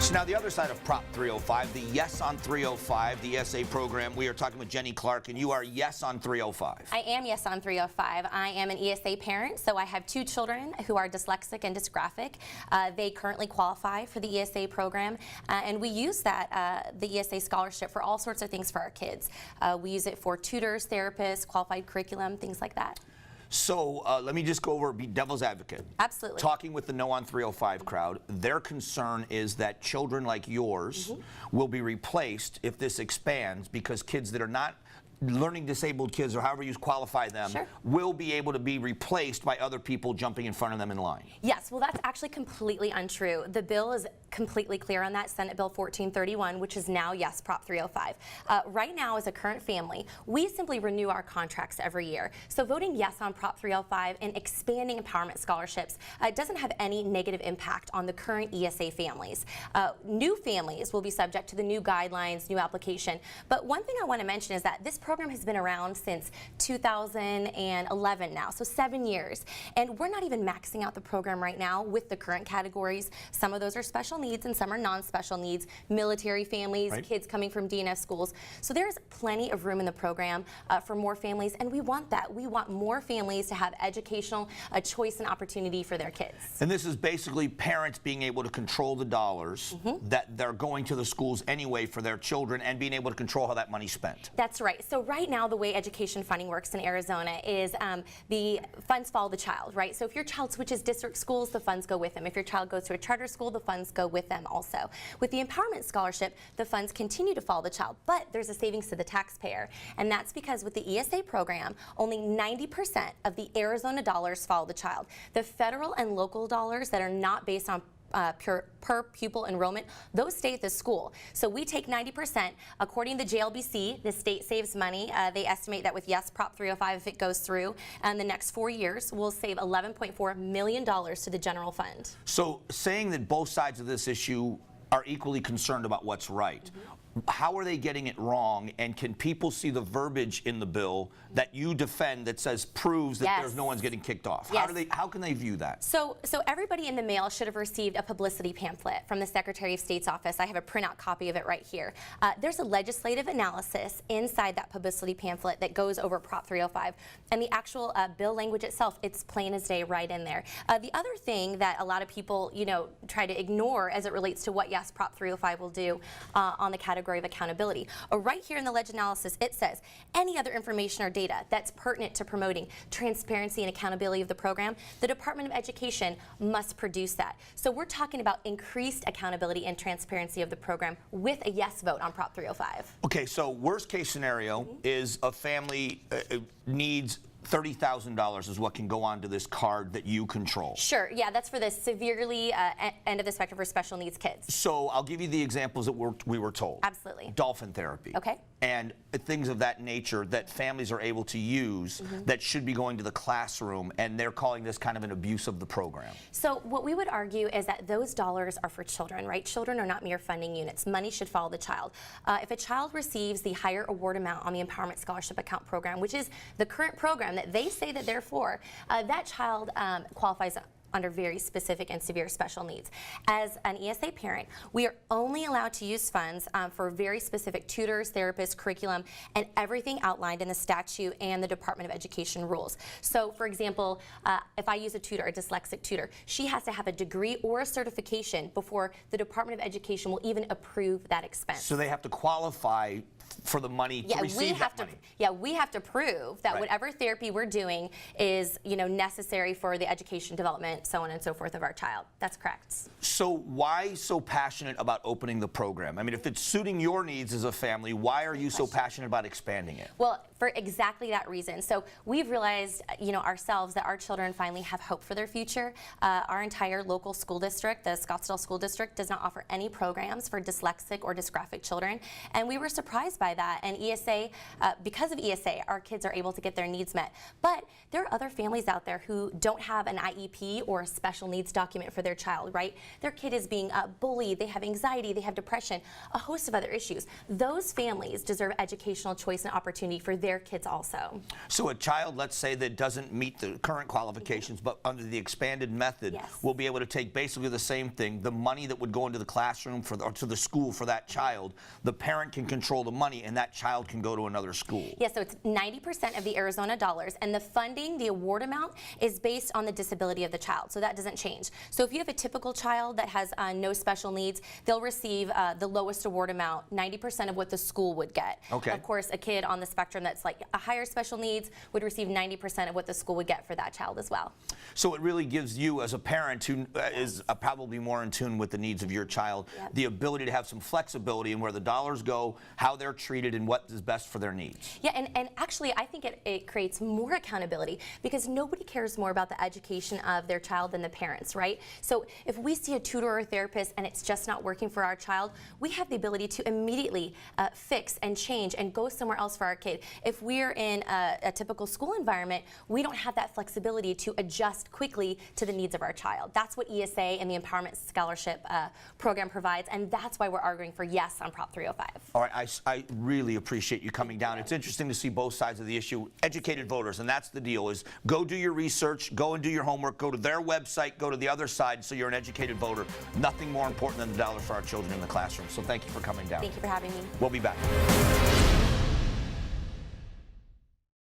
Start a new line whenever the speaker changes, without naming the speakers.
So now the other side of Prop 305, the Yes on 305, the ESA program. We are talking with Jenny Clark, and you are Yes on 305.
I am Yes on 305. I am an ESA parent, so I have 2 children who are dyslexic and dysgraphic. They currently qualify for the ESA program, and we use that, the ESA scholarship, for all sorts of things for our kids. We use it for tutors, therapists, qualified curriculum, things like that.
So let me just go over, be devil's advocate.
Absolutely.
Talking with the No on 305 crowd, their concern is that children like yours will be replaced if this expands, because kids that are not learning disabled kids, or however you qualify them, will be able to be replaced by other people jumping in front of them in line.
Yes, well, that's actually completely untrue. The bill is completely clear on that, Senate Bill 1431, which is now Yes Prop 305. Right now, as a current family, we simply renew our contracts every year. So voting yes on Prop 305 and expanding empowerment scholarships doesn't have any negative impact on the current ESA families. New families will be subject to the new guidelines, new application. But one thing I want to mention is that this program has been around since 2011 now, so 7 years. And we're not even maxing out the program right now with the current categories. Some of those are special needs and some are non-special needs, military families, kids coming from DNF schools. So there's plenty of room in the program for more families, and we want that. We want more families to have educational choice and opportunity for their kids.
And this is basically parents being able to control the dollars that they're going to the schools anyway for their children, and being able to control how that money's spent.
That's right. So right now, the way education funding works in Arizona is the funds follow the child, right? So if your child switches district schools, the funds go with them. If your child goes to a charter school, the funds go with them also. With the empowerment scholarship, the funds continue to follow the child, but there's a savings to the taxpayer. And that's because with the ESA program, only 90% of the Arizona dollars follow the child. The federal and local dollars that are not based on per pupil enrollment, those stay at the school. So we take 90%. According to the JLBC, the state saves money. They estimate that with Yes Prop 305, if it goes through, in the next 4 years, we'll save $11.4 million to the general fund.
So saying that both sides of this issue are equally concerned about what's right, how are they getting it wrong, and can people see the verbiage in the bill that you defend that says proves that there's no one's getting kicked off? How can they view that?
So everybody in the mail should have received a publicity pamphlet from the Secretary of State's office. I have a printout copy of it right here. There's a legislative analysis inside that publicity pamphlet that goes over Prop 305, and the actual bill language itself, it's plain as day right in there. The other thing that a lot of people, try to ignore as it relates to what Yes Prop 305 will do on the category of accountability. Right here in the ledge analysis, it says any other information or data that's pertinent to promoting transparency and accountability of the program, the Department of Education must produce that. So we're talking about increased accountability and transparency of the program with a yes vote on Prop 305.
Okay, so worst case scenario is a family needs $30,000 is what can go onto this card that you control.
Sure, yeah, that's for the severely end of the spectrum for special needs kids.
So I'll give you the examples that we were told.
Absolutely.
Dolphin therapy.
Okay.
And things of that nature that families are able to use that should be going to the classroom, and they're calling this kind of an abuse of the program.
So what we would argue is that those dollars are for children, right? Children are not mere funding units. Money should follow the child. If a child receives the higher award amount on the Empowerment Scholarship Account program, which is the current program that they say that they're for, that child qualifies under very specific and severe special needs. As an ESA parent, we are only allowed to use funds for very specific tutors, therapists, curriculum, and everything outlined in the statute and the Department of Education rules. So, for example, if I use a tutor, a dyslexic tutor, she has to have a degree or a certification before the Department of Education will even approve that expense.
So they have to qualify for the money to receive that money.
Yeah, we have to prove that whatever therapy we're doing is, necessary for the education development, so on and so forth, of our child. That's correct.
So why so passionate about opening the program? I mean, if it's suiting your needs as a family, why are you so passionate about expanding it?
Well, for exactly that reason. So we've realized, ourselves that our children finally have hope for their future. Our entire local school district, the Scottsdale School District, does not offer any programs for dyslexic or dysgraphic children, and we were surprised by that. And ESA, because of ESA, our kids are able to get their needs met. But there are other families out there who don't have an IEP or a special needs document for their child, right? Their kid is being bullied, they have anxiety, they have depression, a host of other issues. Those families deserve educational choice and opportunity for their their kids also.
So a child, let's say, that doesn't meet the current qualifications, but under the expanded method,
Yes.
will be able to take basically the same thing, the money that would go into the classroom or to the school for that child, the parent can control the money and that child can go to another school.
Yeah, so it's 90% of the Arizona dollars, and the funding, the award amount, is based on the disability of the child, so that doesn't change. So if you have a typical child that has no special needs, they'll receive the lowest award amount, 90% of what the school would get.
Okay.
Of course, a kid on the spectrum that's like a higher special needs would receive 90% of what the school would get for that child as well.
So it really gives you, as a parent who is probably more in tune with the needs of your child,
Yep.
the ability to have some flexibility in where the dollars go, how they're treated, and what is best for their needs.
Yeah, and actually, I think it creates more accountability because nobody cares more about the education of their child than the parents, right? So if we see a tutor or a therapist and it's just not working for our child, we have the ability to immediately fix and change and go somewhere else for our kid. If we're in a typical school environment, we don't have that flexibility to adjust quickly to the needs of our child. That's what ESA and the Empowerment Scholarship Program provides, and that's why we're arguing for yes on Prop 305.
All right, I really appreciate you coming down. It's interesting to see both sides of the issue. Educated voters, and that's the deal, is go do your research, go and do your homework, go to their website, go to the other side so you're an educated voter. Nothing more important than the dollar for our children in the classroom. So thank you for coming down.
Thank you for having me.
We'll be back.